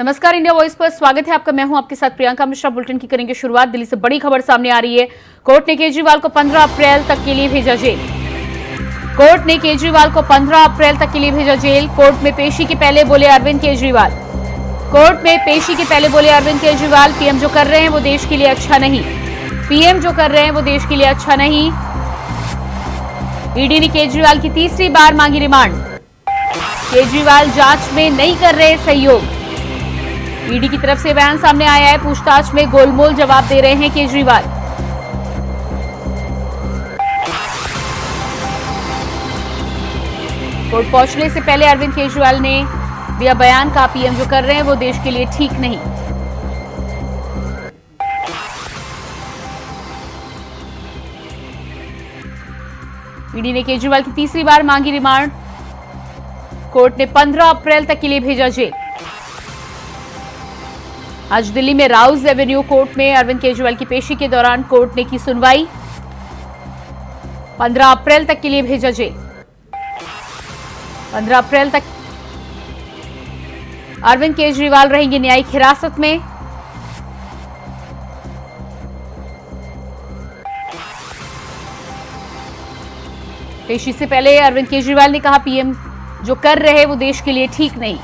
नमस्कार, India voice पर स्वागत है आपका। मैं हूं आपके साथ प्रियंका मिश्रा। बुलेटिन की करेंगे शुरुआत। दिल्ली से बड़ी खबर सामने आ रही है। कोर्ट ने केजरीवाल को 15 अप्रैल तक के लिए भेजा जेल। कोर्ट ने केजरीवाल को 15 अप्रैल तक के लिए भेजा जेल। कोर्ट में पेशी के पहले बोले अरविंद केजरीवाल। कोर्ट में पेशी के पहले बोले अरविंद केजरीवाल, पीएम जो कर रहे हैं वो देश के लिए अच्छा नहीं। पीएम जो कर रहे हैं वो देश के लिए अच्छा नहीं। ईडी ने केजरीवाल की तीसरी बार मांगी रिमांड। केजरीवाल जांच में नहीं कर रहे सहयोग। ईडी की तरफ से बयान सामने आया है। पूछताछ में गोलमोल जवाब दे रहे हैं केजरीवाल। कोर्ट पहुंचने से पहले अरविंद केजरीवाल ने दिया बयान का, पीएम जो कर रहे हैं वो देश के लिए ठीक नहीं। ईडी ने केजरीवाल की तीसरी बार मांगी रिमांड। कोर्ट ने 15 अप्रैल तक के लिए भेजा जेल। आज दिल्ली में राउज एवेन्यू कोर्ट में अरविंद केजरीवाल की पेशी के दौरान कोर्ट ने की सुनवाई। 15 अप्रैल तक के लिए भेजा जेल। 15 अप्रैल तक अरविंद केजरीवाल रहेंगे न्यायिक हिरासत में। पेशी से पहले अरविंद केजरीवाल ने कहा, पीएम जो कर रहे हैं वो देश के लिए ठीक नहीं।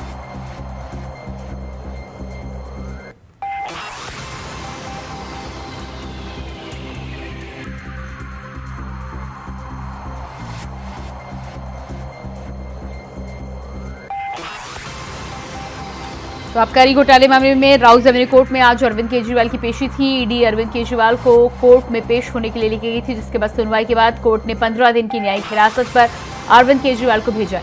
तो आबकारी घोटाले मामले में राउज एवेन्यू कोर्ट में आज अरविंद केजरीवाल की पेशी थी। ईडी अरविंद केजरीवाल को कोर्ट में पेश होने के लिए लेके गई थी, जिसके बाद सुनवाई के बाद कोर्ट ने 15 दिन की न्यायिक हिरासत पर अरविंद केजरीवाल को भेजा।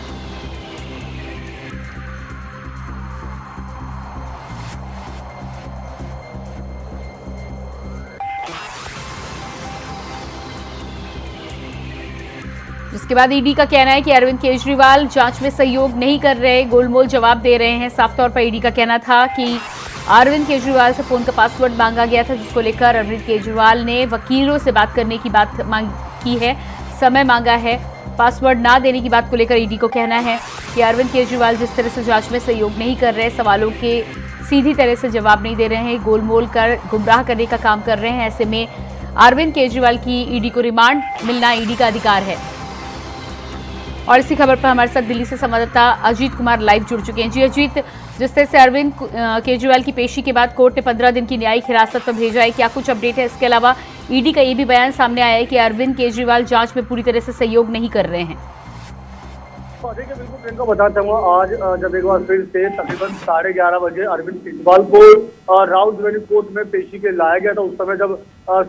जिसके बाद ईडी का कहना है कि अरविंद केजरीवाल जांच में सहयोग नहीं कर रहे, गोलमोल जवाब दे रहे हैं। साफ तौर पर ईडी का कहना था कि अरविंद केजरीवाल से फोन का पासवर्ड मांगा गया था, जिसको लेकर अरविंद केजरीवाल ने वकीलों से बात करने की बात मांग की है, समय मांगा है। पासवर्ड ना देने की बात को लेकर ईडी को कहना है कि अरविंद केजरीवाल जिस तरह से जांच में सहयोग नहीं कर रहे, सवालों के सीधी तरह से जवाब नहीं दे रहे हैं, गोलमोल कर गुमराह करने का काम कर रहे हैं। ऐसे में अरविंद केजरीवाल की ईडी को रिमांड मिलना ईडी का अधिकार है। और इसी खबर पर हमारे साथ दिल्ली से संवाददाता अजीत कुमार लाइव जुड़ चुके हैं। जी अजीत, जिस तरह से अरविंद केजरीवाल की पेशी के बाद कोर्ट ने 15 दिन की न्यायिक हिरासत पर भेजा है, क्या कुछ अपडेट है? इसके अलावा ईडी का ये भी बयान सामने आया है कि अरविंद केजरीवाल जांच में पूरी तरह से सहयोग नहीं कर रहे हैं। देखिए, बिल्कुल प्रियंका बताना चाहूंगा, आज जब एक बार फिर से तकरीबन 11:30 बजे अरविंद केजरीवाल को राउज एवेन्यू कोर्ट में पेशी के लाया गया था, उस समय जब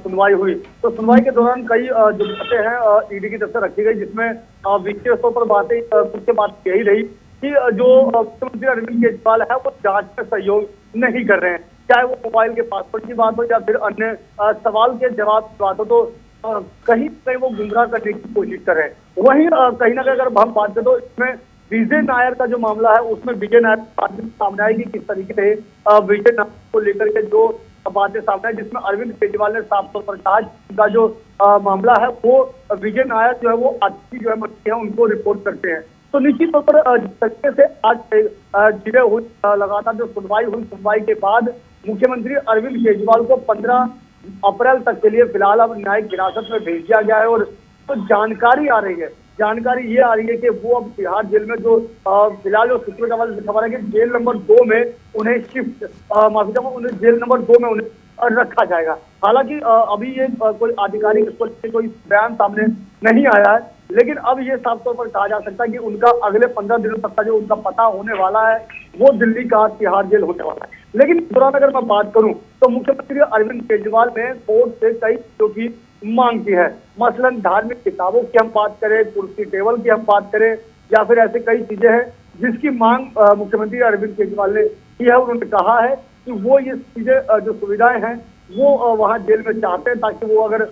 सुनवाई हुई तो सुनवाई के दौरान कई जो बातें हैं ईडी की तरफ से रखी गई, जिसमें विषयों पर बातें मुख्य बात यही रही कि जो मुख्यमंत्री अरविंद केजरीवाल है वो जांच में सहयोग नहीं कर रहे हैं, चाहे वो मोबाइल के पासवर्ड की बात हो या फिर अन्य सवाल के जवाब की बात हो, तो कहीं कहीं वो गुमराह करने की कोशिश कर रहे हैं। वहीं कहीं ना कहीं अगर हम बात करें तो इसमें विजय नायर का जो मामला है उसमें विजय नायर सामने आई कि किस तरीके से विजय नायर को लेकर के जो बातें सामने आई, जिसमें अरविंद केजरीवाल ने साफ तौर पर कहा का जो मामला है वो विजय नायर जो है वो अच्छी जो है मछली है उनको रिपोर्ट करते हैं। तो निश्चित तौर पर जिस तरीके से आज जिले हुई लगातार जो सुनवाई हुई, सुनवाई के बाद मुख्यमंत्री अरविंद केजरीवाल को 15 अप्रैल तक के लिए फिलहाल अब न्यायिक हिरासत में भेज दिया गया है। और तो जानकारी आ रही है, जानकारी ये आ रही है कि वो अब तिहाड़ जेल में जो फिलहाल जो सूत्रों का खबर है कि जेल नंबर 2 में उन्हें उन्हें जेल नंबर 2 में उन्हें रखा जाएगा। हालांकि अभी ये कोई आधिकारिक कोई बयान सामने नहीं आया है, लेकिन अब ये साफ तौर पर कहा जा सकता है कि उनका अगले 15 दिनों तक का जो उनका पता होने वाला है वो दिल्ली का तिहाड़ जेल होने वाला है। लेकिन इस दौरान अगर मैं बात करूं तो मुख्यमंत्री अरविंद केजरीवाल ने कोर्ट से कई चीजों की मांग की है। मसलन धार्मिक किताबों की हम बात करें, कुर्सी टेबल की हम बात करें, या फिर ऐसे कई चीजें हैं जिसकी मांग मुख्यमंत्री अरविंद केजरीवाल ने की है। उन्होंने कहा है कि वो ये चीजें जो सुविधाएं हैं वो वहाँ जेल में चाहते हैं, ताकि वो अगर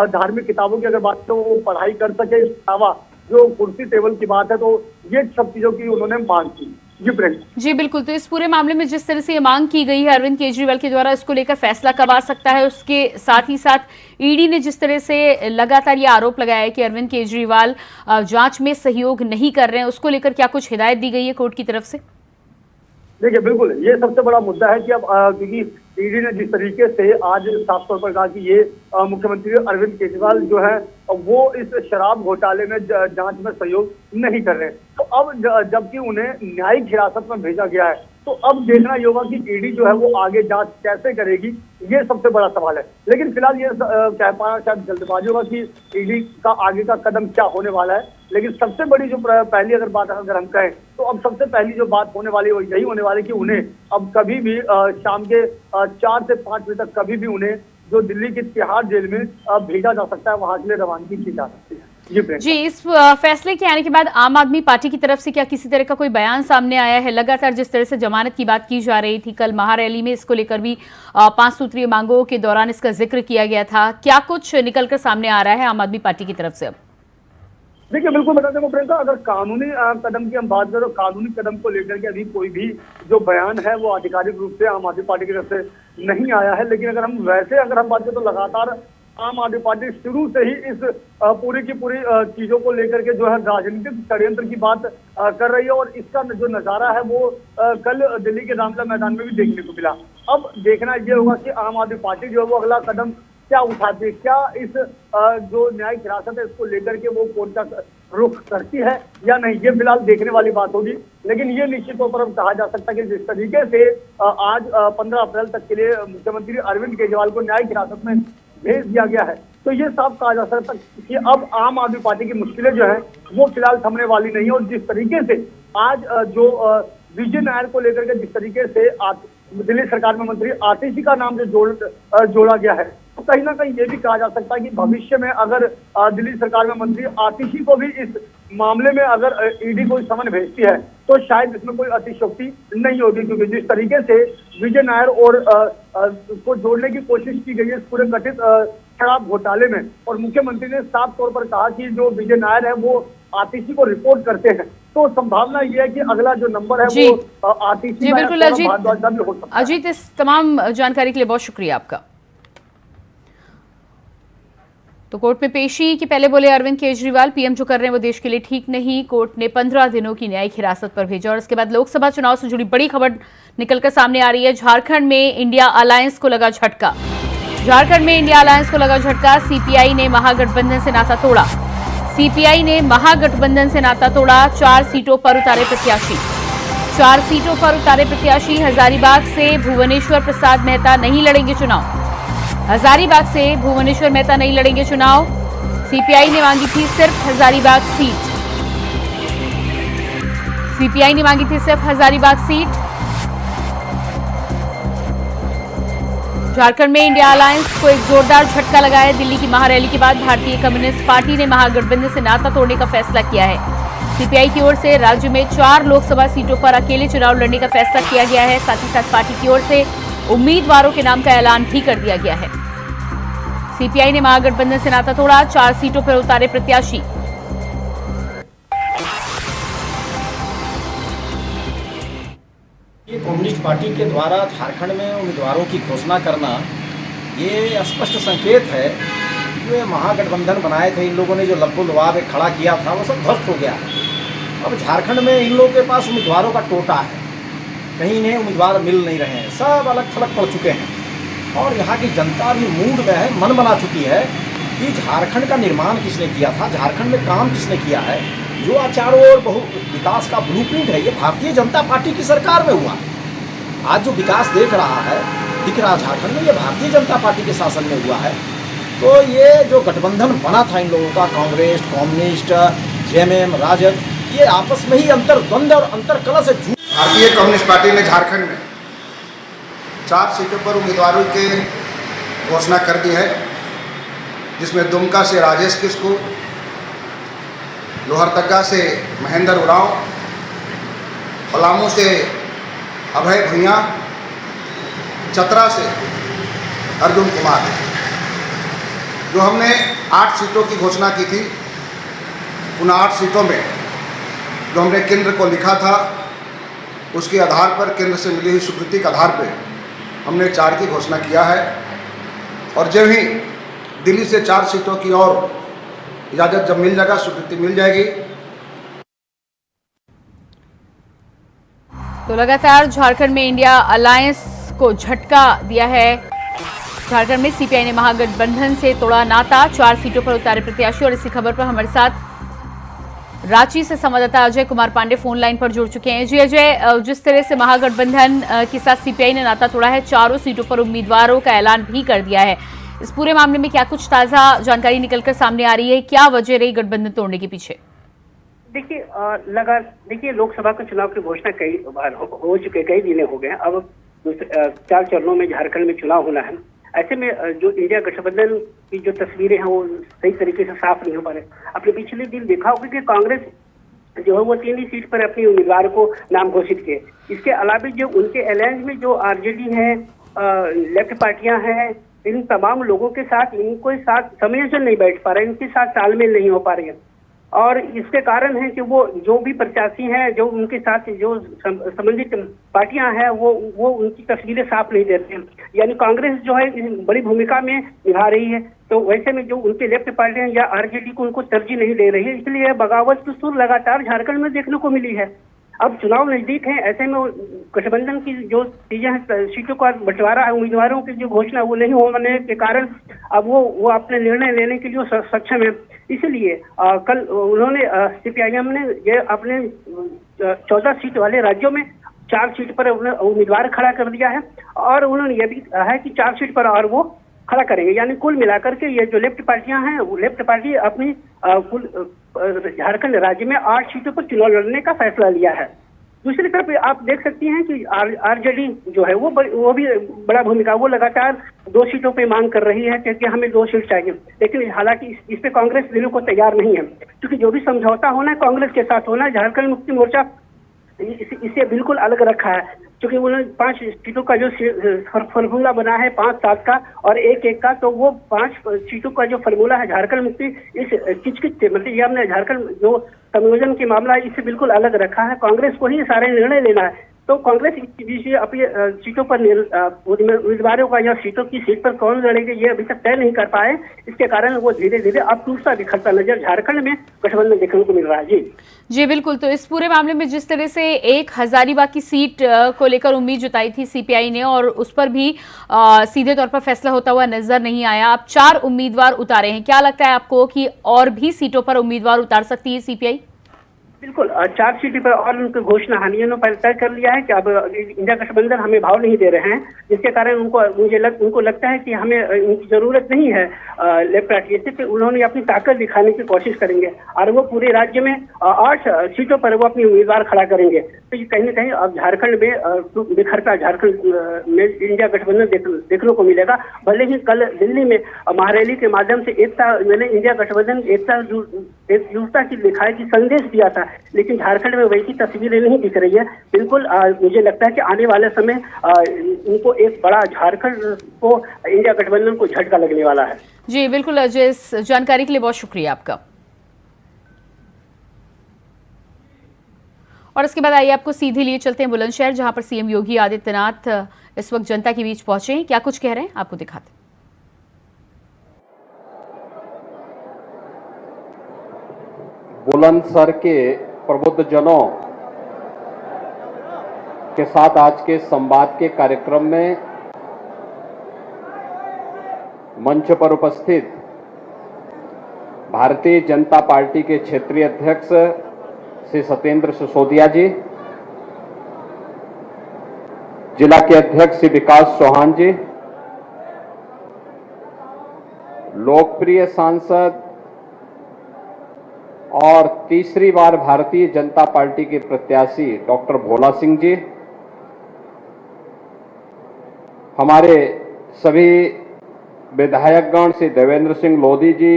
धार्मिक किताबों की अगर बात करें वो पढ़ाई कर सके। इसके अलावा जो कुर्सी टेबल की बात है तो ये सब चीजों की उन्होंने मांग की। जी बिल्कुल। तो इस पूरे मामले में जिस तरह से ये मांग की गई है अरविंद केजरीवाल के द्वारा, इसको लेकर फैसला कब आ सकता है? उसके साथ ही साथ ईडी ने जिस तरह से लगातार ये आरोप लगाया है कि अरविंद केजरीवाल जांच में सहयोग नहीं कर रहे हैं, उसको लेकर क्या कुछ हिदायत दी गई है कोर्ट की तरफ से? देखिए बिल्कुल ये सबसे बड़ा मुद्दा है कि अब क्योंकि ईडी ने जिस तरीके से आज साफ तौर पर कहा कि ये मुख्यमंत्री अरविंद केजरीवाल जो है वो इस शराब घोटाले में जांच में सहयोग नहीं कर रहे हैं, तो अब जबकि उन्हें न्यायिक हिरासत में भेजा गया है, तो अब देखना ये होगा कि ईडी जो है वो आगे जांच कैसे करेगी, ये सबसे बड़ा सवाल है। लेकिन फिलहाल ये कह पाना शायद जल्दबाजी होगा कि ईडी का आगे का कदम क्या होने वाला है। लेकिन सबसे बड़ी जो पहली अगर बात अगर हम कहें तो अब सबसे पहली जो बात होने वाली है यही होने वाली कि उन्हें अब कभी भी शाम के 4 से 5 बजे तक कभी भी उन्हें जो दिल्ली की तिहाड़ जेल में भेजा जा सकता है, वहां के लिए रवानगी की जा सकती है। जी, इस फैसले के आने के बाद आम आदमी पार्टी की तरफ से क्या किसी तरह का कोई बयान सामने आया है? लगातार जिस तरह से जमानत की बात की जा रही थी, कल महारैली में इसको लेकर भी 5 सूत्रीय मांगों के दौरान इसका जिक्र किया गया था, क्या कुछ निकलकर सामने आ रहा है आम आदमी पार्टी की तरफ से अब? देखिए बिल्कुल बता दें प्रियंका, अगर कानूनी कदम की हम बात करें, कानूनी कदम को लेकर के अभी कोई भी जो बयान है वो आधिकारिक रूप से आम आदमी पार्टी की तरफ से नहीं आया है। लेकिन अगर हम बात करें तो लगातार आम आदमी पार्टी शुरू से ही इस पूरी की पूरी चीजों को लेकर के जो है राजनीतिक षड्यंत्र की बात कर रही है, और इसका जो नजारा है वो कल दिल्ली के रामलीला मैदान में भी देखने को मिला। अब देखना ये होगा कि आम आदमी पार्टी जो है वो अगला कदम क्या उठाती है, क्या इस जो न्यायिक हिरासत है इसको लेकर के वो कोर्ट का रुख करती है या नहीं, ये फिलहाल देखने वाली बात होगी। लेकिन ये निश्चित तौर पर कहा जा सकता है कि जिस तरीके से आज 15 अप्रैल तक के लिए मुख्यमंत्री अरविंद केजरीवाल को न्यायिक हिरासत में भेज दिया गया है, तो ये साफ कहा जा सकता है कि अब आम आदमी पार्टी की मुश्किलें जो है वो फिलहाल थमने वाली नहीं है। और जिस तरीके से आज जो विजय नायर को लेकर के जिस तरीके से दिल्ली सरकार में मंत्री आतिशी का नाम जो जोड़ा गया है, तो कहीं ना कहीं ये भी कहा जा सकता है कि भविष्य में अगर दिल्ली सरकार में मंत्री आतिशी को भी इस मामले में अगर ईडी कोई समन भेजती है तो शायद इसमें कोई अतिशयोक्ति नहीं होगी, क्योंकि जिस तरीके से विजय नायर और को जोड़ने की कोशिश की गई है इस पूरे कथित शराब घोटाले में, और मुख्यमंत्री ने साफ तौर पर कहा कि जो विजय नायर है वो आतिशी को रिपोर्ट करते हैं, तो संभावना यह है कि अगला जो नंबर है वो आतिशी जी बिल्कुल अजीत, इस तमाम जानकारी के लिए बहुत शुक्रिया आपका। तो कोर्ट में पेशी के पहले बोले अरविंद केजरीवाल, पीएम जो कर रहे हैं वो देश के लिए ठीक नहीं, कोर्ट ने 15 दिनों की न्यायिक हिरासत पर भेजा। और इसके बाद लोकसभा चुनाव से जुड़ी बड़ी खबर निकलकर सामने आ रही है। झारखंड में इंडिया अलायंस को लगा झटका, झारखंड में इंडिया अलायंस को लगा झटका। सीपीआई ने महागठबंधन से नाता तोड़ा, सीपीआई ने महागठबंधन से नाता तोड़ा। 4 सीटों पर उतारे प्रत्याशी, 4 सीटों पर उतारे प्रत्याशी। हजारीबाग से भुवनेश्वर प्रसाद मेहता नहीं लड़ेंगे चुनाव, हजारीबाग से भुवनेश्वर मेहता नहीं लड़ेंगे चुनाव। सीपीआई ने मांगी थी सिर्फ हजारीबाग सीट, सीपीआई ने मांगी थी सिर्फ हजारीबाग सीट। झारखंड में इंडिया अलायंस को एक जोरदार झटका लगा है। दिल्ली की महारैली के बाद भारतीय कम्युनिस्ट पार्टी ने महागठबंधन से नाता तोड़ने का फैसला किया है। सीपीआई की ओर से राज्य में 4 लोकसभा सीटों पर अकेले चुनाव लड़ने का फैसला किया गया है। साथ ही साथ पार्टी की ओर से उम्मीदवारों के नाम का ऐलान भी कर दिया गया है। सीपीआई ने महागठबंधन से नाता तोड़ा, 4 सीटों पर उतारे प्रत्याशी। ये कम्युनिस्ट पार्टी के द्वारा झारखंड में उम्मीदवारों की घोषणा करना ये स्पष्ट संकेत है कि जो महागठबंधन बनाए थे इन लोगों ने, जो लब्बो लुआब एक खड़ा किया था वो सब ध्वस्त हो गया। अब झारखंड में इन लोगों के पास उम्मीदवारों का टोटा है, कहीं इन्हें उम्मीदवार मिल नहीं रहे हैं, सब अलग थलग पड़ चुके हैं। और यहाँ की जनता भी मूड में है, मन बना चुकी है कि झारखंड का निर्माण किसने किया था, झारखंड में काम किसने किया है। जो चारों ओर विकास का ब्लूप्रिंट है ये भारतीय जनता पार्टी की सरकार में हुआ। आज जो विकास दिख रहा झारखंड में, ये भारतीय जनता पार्टी के शासन में हुआ है। तो ये जो गठबंधन बना था इन लोगों का, कांग्रेस, कम्युनिस्ट, जेएमएम, राजद, ये आपस में ही अंतर्द्वंद और अंतरकलह से भारतीय कम्युनिस्ट पार्टी ने झारखंड में 4 सीटों पर उम्मीदवारों की घोषणा कर दी है, जिसमें दुमका से राजेश किस्कू, लोहरदगा से महेंद्र उरांव, पलामू से अभय भुइयां, चतरा से अर्जुन कुमार। जो हमने 8 सीटों की घोषणा की थी, उन 8 सीटों में जो हमने केंद्र को लिखा था उसके आधार पर, केंद्र से मिली हुई स्वीकृति के आधार पर हमने 4 की घोषणा किया है। और जब ही दिल्ली से 4 सीटों की और इजाज़त जब मिल जाएगा, स्वीकृति मिल जाएगी। तो लगातार झारखंड में इंडिया अलायंस को झटका दिया है। झारखंड में सीपीआई ने महागठबंधन से तोड़ा नाता, 4 सीटों पर उतारे प्रत्याशी। और इसी खबर पर हमारे साथ रांची से संवाददाता अजय कुमार पांडे फोन लाइन पर जुड़ चुके हैं। जी अजय, जिस तरह से महागठबंधन के साथ सीपीआई ने नाता तोड़ा है, 4 सीटों पर उम्मीदवारों का ऐलान भी कर दिया है, इस पूरे मामले में क्या कुछ ताजा जानकारी निकलकर सामने आ रही है? क्या वजह रही गठबंधन तोड़ने के पीछे? देखिए लोकसभा के चुनाव की घोषणा कई बार हो चुके, कई दिन हो गए। अब 4 चरणों में झारखंड में चुनाव होना है। ऐसे में जो इंडिया गठबंधन की जो तस्वीरें हैं वो सही तरीके से साफ नहीं हो पा रहे। आपने पिछले दिन देखा होगा कि कांग्रेस जो है वो 3 ही सीट पर अपने उम्मीदवार को नाम घोषित किए। इसके अलावा जो उनके अलायंस में जो आरजेडी है, लेफ्ट पार्टियां हैं, इन तमाम लोगों के साथ इनको साथ संयोजन नहीं बैठ पा रहे, इनके साथ तालमेल नहीं हो पा रही है। और इसके कारण है कि वो जो भी प्रत्याशी हैं, जो उनके साथ जो संबंधित पार्टियां हैं, वो उनकी तस्वीरें साफ नहीं देते हैं। यानी कांग्रेस जो है बड़ी भूमिका में निभा रही है, तो वैसे में जो उनके लेफ्ट पार्टियां या आरजेडी को उनको तरजीह नहीं दे रही है। इसलिए बगावत की सुर लगातार झारखंड में देखने को मिली है। अब चुनाव नजदीक है, ऐसे में गठबंधन की जो चीजें हैं, सीटों का बंटवारा है, उम्मीदवारों की जो घोषणा वो नहीं होने के कारण अब वो अपने निर्णय लेने के लिए सक्षम है। इसलिए कल उन्होंने सीपीआईएम ने ये अपने 14 सीट वाले राज्यों में 4 सीट पर उम्मीदवार खड़ा कर दिया है। और उन्होंने ये भी कहा है कि 4 सीट पर और वो खड़ा करेंगे। यानी कुल मिलाकर के ये जो लेफ्ट पार्टियां हैं, वो लेफ्ट पार्टी अपनी कुल झारखंड राज्य में 8 सीटों पर चुनाव लड़ने का फैसला लिया है। दूसरी तरफ आप देख सकती हैं कि आरजेडी जो है वो भी बड़ा भूमिका, वो लगातार 2 सीटों पे मांग कर रही है कि हमें 2 सीट चाहिए। लेकिन हालांकि इस पे कांग्रेस देने को तैयार नहीं है, क्योंकि जो भी समझौता होना है कांग्रेस के साथ होना है। झारखंड मुक्ति मोर्चा इसे बिल्कुल अलग रखा है, क्योंकि उन्होंने 5 सीटों का जो फॉर्मूला बना है 5-7 का और 1-1 का, तो वो 5 सीटों का जो फॉर्मूला है झारखंड मुक्ति इस किचकिच से, मतलब ये हमने झारखंड जो संयोजन के मामला है इससे बिल्कुल अलग रखा है। कांग्रेस को ही सारे निर्णय लेना है, तो कांग्रेस इस अपनी सीटों पर उम्मीदवारों का या सीटों की सीट पर कौन लड़ेंगे ये अभी तक तय नहीं कर पाए। इसके कारण वो धीरे धीरे अब टूटता बिखरता नजर झारखंड में गठबंधन देखने को मिल रहा है। जी बिल्कुल। तो इस पूरे मामले में जिस तरह से एक हजारीबाग की सीट को लेकर उम्मीद जताई थी सीपीआई ने, और उस पर भी सीधे तौर पर फैसला होता हुआ नजर नहीं आया। अब 4 उम्मीदवार उतारे हैं, क्या लगता है आपको कि और भी सीटों पर उम्मीदवार उतार सकती है सीपीआई? बिल्कुल, 4 सीटों पर और उनकी घोषणा हानियों ने तय कर लिया है कि अब इंडिया गठबंधन हमें भाव नहीं दे रहे हैं, जिसके कारण उनको लगता है कि हमें उनकी जरूरत नहीं है लेफ्ट पार्टी से, तो उन्होंने अपनी ताकत दिखाने की कोशिश करेंगे और वो पूरे राज्य में 8 सीटों पर वो अपनी उम्मीदवार खड़ा करेंगे। तो ये कहीं ना कहीं अब झारखंड में बिखरता झारखंड में इंडिया गठबंधन देखने को मिलेगा। भले ही कल दिल्ली में महारैली के माध्यम से इंडिया गठबंधन एकजुटता की दिखाई की संदेश दिया था, लेकिन झारखंड में वैसी तस्वीरें नहीं दिख रही है। बिल्कुल मुझे लगता है कि आने वाले समय इनको एक बड़ा झारखंड को इंडिया गठबंधन को झटका लगने वाला है। जी बिल्कुल अजय, इस जानकारी के लिए बहुत शुक्रिया आपका। और इसके बाद आइए आपको सीधे लिए चलते हैं बुलंदशहर, जहां पर सीएम योगी आदित्यनाथ इस वक्त जनता के बीच पहुंचे हैं। क्या कुछ कह रहे हैं आपको दिखाते हैं। बुलंदशहर के प्रबुद्ध जनों के साथ आज के संवाद के कार्यक्रम में मंच पर उपस्थित भारतीय जनता पार्टी के क्षेत्रीय अध्यक्ष श्री सत्येंद्र सिसोदिया जी, जिला के अध्यक्ष श्री विकास चौहान जी, लोकप्रिय सांसद और तीसरी बार भारतीय जनता पार्टी के प्रत्याशी डॉक्टर भोला सिंह जी, हमारे सभी विधायकगण श्री देवेंद्र सिंह लोधी जी,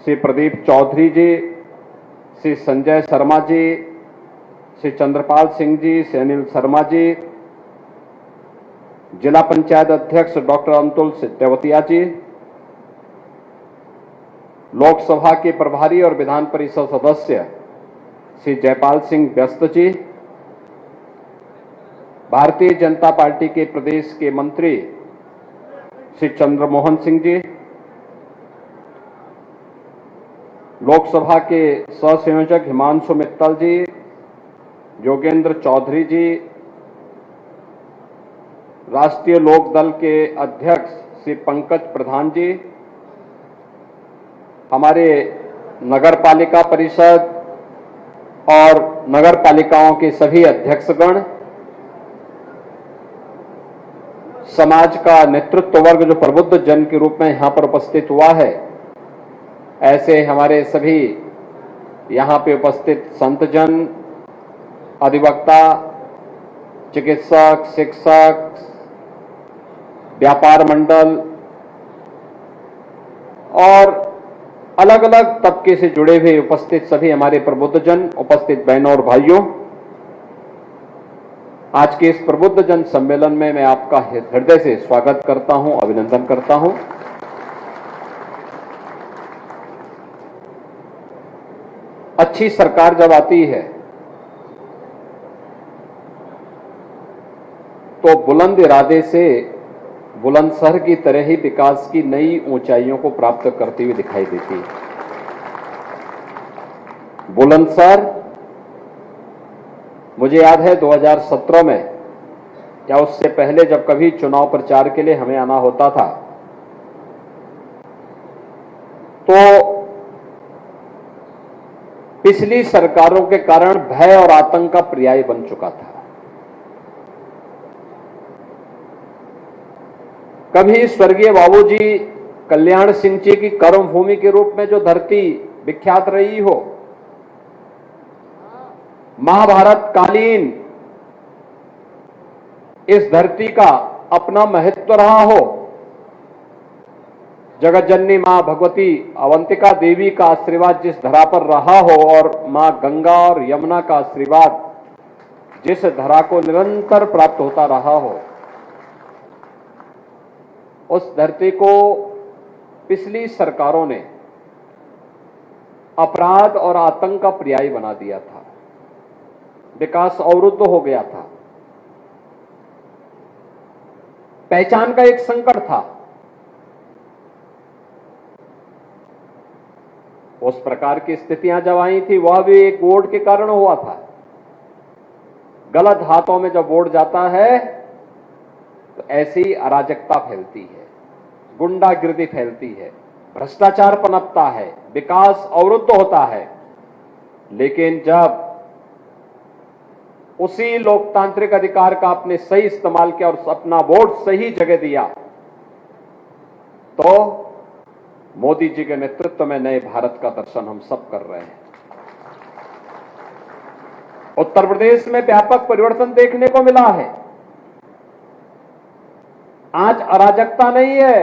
श्री प्रदीप चौधरी जी, श्री संजय शर्मा जी, श्री चंद्रपाल सिंह जी, श्री अनिल शर्मा जी, जिला पंचायत अध्यक्ष डॉक्टर अमतुल सिद्धवतिया जी, लोकसभा के प्रभारी और विधान परिषद सदस्य श्री जयपाल सिंह व्यस्त जी, भारतीय जनता पार्टी के प्रदेश के मंत्री श्री चंद्रमोहन सिंह जी, लोकसभा के सह संयोजक हिमांशु मित्तल जी, योगेंद्र चौधरी जी, राष्ट्रीय लोक दल के अध्यक्ष श्री पंकज प्रधान जी, हमारे नगर पालिका परिषद और नगर पालिकाओं के सभी अध्यक्षगण, समाज का नेतृत्व वर्ग जो प्रबुद्ध जन के रूप में यहां पर उपस्थित हुआ है, ऐसे हमारे सभी यहां पे उपस्थित संतजन, अधिवक्ता, चिकित्सक, शिक्षक, व्यापार मंडल और अलग अलग तबके से जुड़े हुए उपस्थित सभी हमारे प्रबुद्ध जन, उपस्थित बहनों और भाइयों, आज के इस प्रबुद्ध जन सम्मेलन में मैं आपका हृदय से स्वागत करता हूं, अभिनंदन करता हूं। अच्छी सरकार जब आती है तो बुलंद इरादे से बुलंदशहर की तरह ही विकास की नई ऊंचाइयों को प्राप्त करती हुई दिखाई देती है। बुलंदशहर, मुझे याद है 2017 में या उससे पहले जब कभी चुनाव प्रचार के लिए हमें आना होता था तो पिछली सरकारों के कारण भय और आतंक का पर्याय बन चुका था। कभी स्वर्गीय बाबूजी कल्याण सिंह जी की कर्मभूमि के रूप में जो धरती विख्यात रही हो, महाभारत कालीन इस धरती का अपना महत्व रहा हो, जगत जननी मां भगवती अवंतिका देवी का आशीर्वाद जिस धरा पर रहा हो और मां गंगा और यमुना का आशीर्वाद जिस धरा को निरंतर प्राप्त होता रहा हो, उस धरती को पिछली सरकारों ने अपराध और आतंक का पर्याय बना दिया था। विकास अवरुद्ध हो गया था, पहचान का एक संकट था। उस प्रकार की स्थितियां जब आई थी वह भी एक वोट के कारण हुआ था। गलत हाथों में जब वोट जाता है तो ऐसी अराजकता फैलती है, गुंडागिर्दी फैलती है, भ्रष्टाचार पनपता है, विकास अवरुद्ध होता है। लेकिन जब उसी लोकतांत्रिक अधिकार का आपने सही इस्तेमाल किया और अपना वोट सही जगह दिया तो मोदी जी के नेतृत्व में नए भारत का दर्शन हम सब कर रहे हैं। उत्तर प्रदेश में व्यापक परिवर्तन देखने को मिला है। आज अराजकता नहीं है,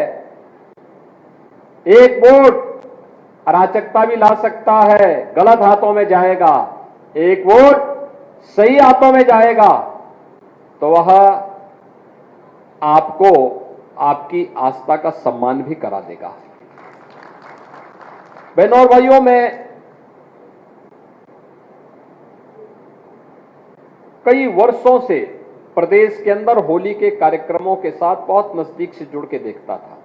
एक वोट अराजकता भी ला सकता है, गलत हाथों में जाएगा, एक वोट सही हाथों में जाएगा तो वह आपको आपकी आस्था का सम्मान भी करा देगा। बहनों और भाइयों, मैं कई वर्षों से प्रदेश के अंदर होली के कार्यक्रमों के साथ बहुत नजदीक से जुड़ के देखता था।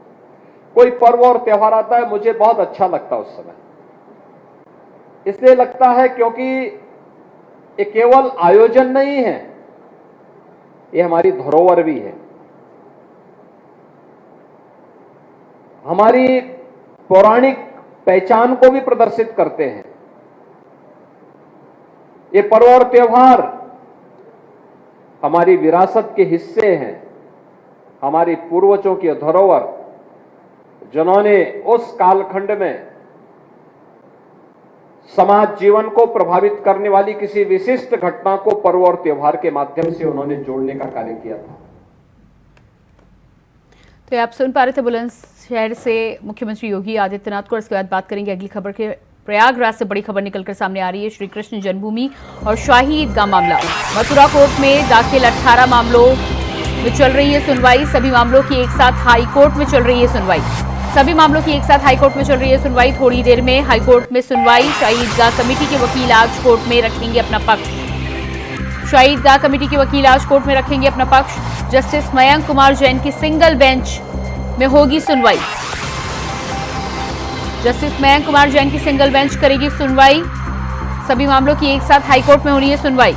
कोई पर्व और त्योहार आता है, मुझे बहुत अच्छा लगता है उस समय। इसलिए लगता है क्योंकि ये केवल आयोजन नहीं है, ये हमारी धरोहर भी है, हमारी पौराणिक पहचान को भी प्रदर्शित करते हैं। ये पर्व और त्योहार हमारी विरासत के हिस्से हैं, हमारी पूर्वजों की धरोहर जिन्होंने उस कालखंड में समाज जीवन को प्रभावित करने वाली किसी विशिष्ट घटना को पर्व और त्योहार के माध्यम से उन्होंने जोड़ने का कार्य किया था। तो आप सुन पा रहे थे बुलंदशहर से मुख्यमंत्री योगी आदित्यनाथ को। इसके बाद बात करेंगे अगली खबर के। प्रयागराज से बड़ी खबर निकलकर सामने आ रही है। श्री कृष्ण जन्मभूमि और शाही ईदगाह मामला, मथुरा कोर्ट में दाखिल 18 मामलों में चल रही है सुनवाई। सभी मामलों की एक साथ हाई कोर्ट में चल रही है सुनवाई। सभी मामलों की एक साथ हाईकोर्ट में चल रही है सुनवाई। थोड़ी देर में हाईकोर्ट में सुनवाई। शाही ईदगाह कमेटी के वकील आज कोर्ट में रखेंगे अपना पक्ष। शाही ईदगाह कमेटी के वकील आज कोर्ट में रखेंगे अपना पक्ष। जस्टिस मयंक कुमार जैन की सिंगल बेंच में होगी सुनवाई। जस्टिस मयंक कुमार जैन की सिंगल बेंच करेगी सुनवाई। सभी मामलों की एक साथ हाईकोर्ट में हो रही है सुनवाई।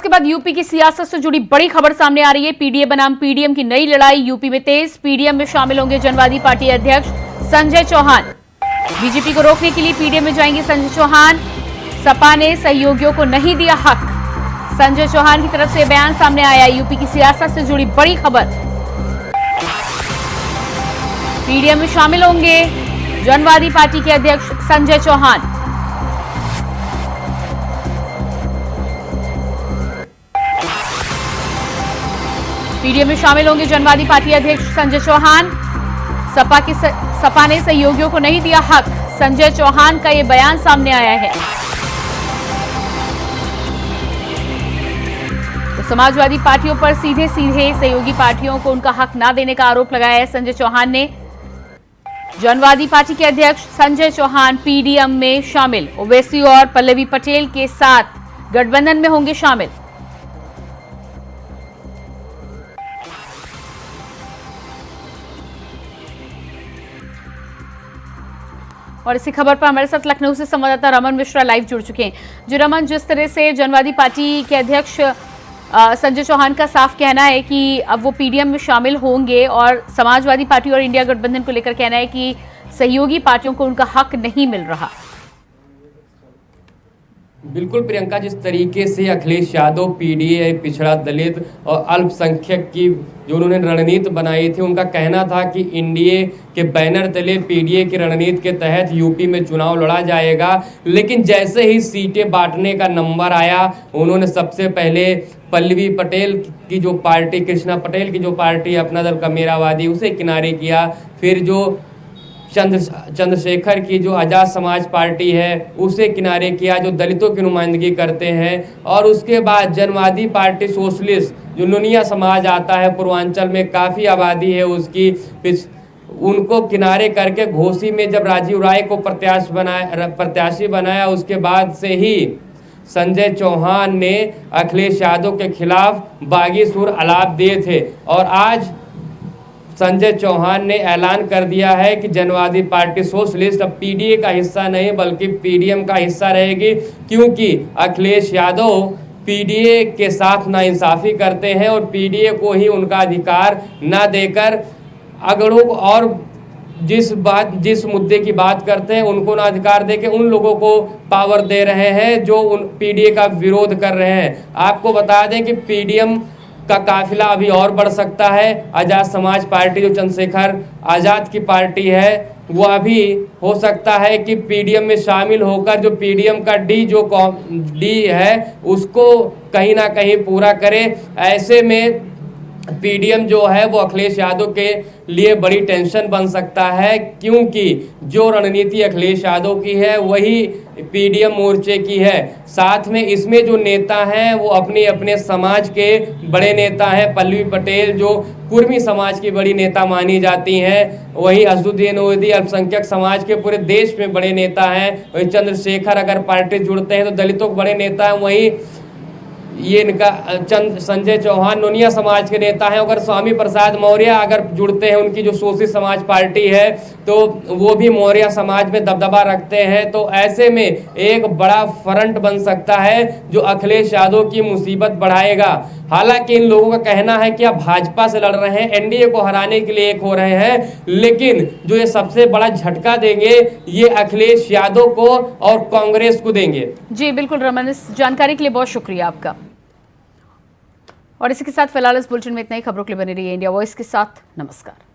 इसके बाद यूपी की सियासत से जुड़ी बड़ी खबर सामने आ रही है। पीडीए बनाम पीडीएम की नई लड़ाई यूपी में तेज। पीडीएम में शामिल होंगे जनवादी पार्टी अध्यक्ष संजय चौहान। बीजेपी को रोकने के लिए पीडीएम में जाएंगे संजय चौहान। सपा ने सहयोगियों को नहीं दिया हक। संजय चौहान की तरफ से बयान सामने आया। यूपी की सियासत से जुड़ी बड़ी खबर। पीडीएम में शामिल होंगे जनवादी पार्टी के अध्यक्ष संजय चौहान। पीडीएम में शामिल होंगे जनवादी पार्टी अध्यक्ष संजय चौहान। सपा ने सहयोगियों को नहीं दिया हक। संजय चौहान का यह बयान सामने आया है। तो समाजवादी पार्टियों पर सीधे सहयोगी पार्टियों को उनका हक ना देने का आरोप लगाया है संजय चौहान ने। जनवादी पार्टी के अध्यक्ष संजय चौहान पीडीएम में शामिल। ओवैसी और पल्लवी पटेल के साथ गठबंधन में होंगे शामिल। और इसी खबर पर हमारे साथ लखनऊ से संवाददाता रमन मिश्रा लाइव जुड़ चुके हैं। जो रमन, जिस तरह से जनवादी पार्टी के अध्यक्ष संजय चौहान का साफ कहना है कि अब वो पीडीएम में शामिल होंगे और समाजवादी पार्टी और इंडिया गठबंधन को लेकर कहना है कि सहयोगी पार्टियों को उनका हक नहीं मिल रहा। बिल्कुल प्रियंका, जिस तरीके से अखिलेश यादव पीडीए, पिछड़ा दलित और अल्पसंख्यक की जो उन्होंने रणनीति बनाई थी, उनका कहना था कि एनडीए के बैनर तले पीडीए की रणनीति के तहत यूपी में चुनाव लड़ा जाएगा। लेकिन जैसे ही सीटें बांटने का नंबर आया, उन्होंने सबसे पहले पल्लवी पटेल की जो पार्टी, कृष्णा पटेल की जो पार्टी अपना दल कमेरावादी, उसे किनारे किया। फिर जो चंद्रशेखर की जो आज़ाद समाज पार्टी है उसे किनारे किया, जो दलितों की नुमाइंदगी करते हैं। और उसके बाद जनवादी पार्टी सोशलिस्ट, जो नुनिया समाज आता है, पूर्वांचल में काफ़ी आबादी है उसकी, उनको किनारे करके घोसी में जब राजीव राय को प्रत्याशी बनाया, उसके बाद से ही संजय चौहान ने अखिलेश यादव के खिलाफ बागी सुर आलाप दिए थे। और आज संजय चौहान ने ऐलान कर दिया है कि जनवादी पार्टी सोशलिस्ट अब पीडीए का हिस्सा नहीं बल्कि पीडीएम का हिस्सा रहेगी, क्योंकि अखिलेश यादव पीडीए के साथ नाइंसाफी करते हैं और पीडीए को ही उनका अधिकार ना देकर अगड़ों और जिस मुद्दे की बात करते हैं उनको ना अधिकार देके उन लोगों को पावर दे रहे हैं जो उन पीडीए का विरोध कर रहे हैं। आपको बता दें कि पीडीएम का काफिला अभी और बढ़ सकता है। आज़ाद समाज पार्टी, जो चंद्रशेखर आज़ाद की पार्टी है, वो अभी हो सकता है कि पीडीएम में शामिल होकर जो पीडीएम का डी है उसको कहीं ना कहीं पूरा करे। ऐसे में पीडीएम जो है वो अखिलेश यादव के लिए बड़ी टेंशन बन सकता है, क्योंकि जो रणनीति अखिलेश यादव की है वही पीडीएम मोर्चे की है। साथ में इसमें जो नेता हैं वो अपने अपने समाज के बड़े नेता हैं। पल्लवी पटेल जो कुर्मी समाज की बड़ी नेता मानी जाती हैं, वहीं असदुद्दीन ओवैसी अल्पसंख्यक समाज के पूरे देश में बड़े नेता हैं। वहीं चंद्रशेखर अगर पार्टी जुड़ते हैं तो दलितों के बड़े नेता हैं। वहीं ये इनका संजय चौहान नुनिया समाज के नेता हैं। अगर स्वामी प्रसाद मौर्य अगर जुड़ते हैं, उनकी जो शोषित समाज पार्टी है, तो वो भी मौर्य समाज में दबदबा रखते हैं। तो ऐसे में एक बड़ा फ्रंट बन सकता है जो अखिलेश यादव की मुसीबत बढ़ाएगा। हालांकि इन लोगों का कहना है कि अब भाजपा से लड़ रहे हैं, एनडीए को हराने के लिए एक हो रहे हैं, लेकिन जो ये सबसे बड़ा झटका देंगे ये अखिलेश यादव को और कांग्रेस को देंगे। जी बिल्कुल रमन, इस जानकारी के लिए बहुत शुक्रिया आपका। और इसी के साथ फिलहाल इस बुलेटिन में इतना ही। खबरों के लिए बने रहिए इंडिया वॉइस के साथ। नमस्कार।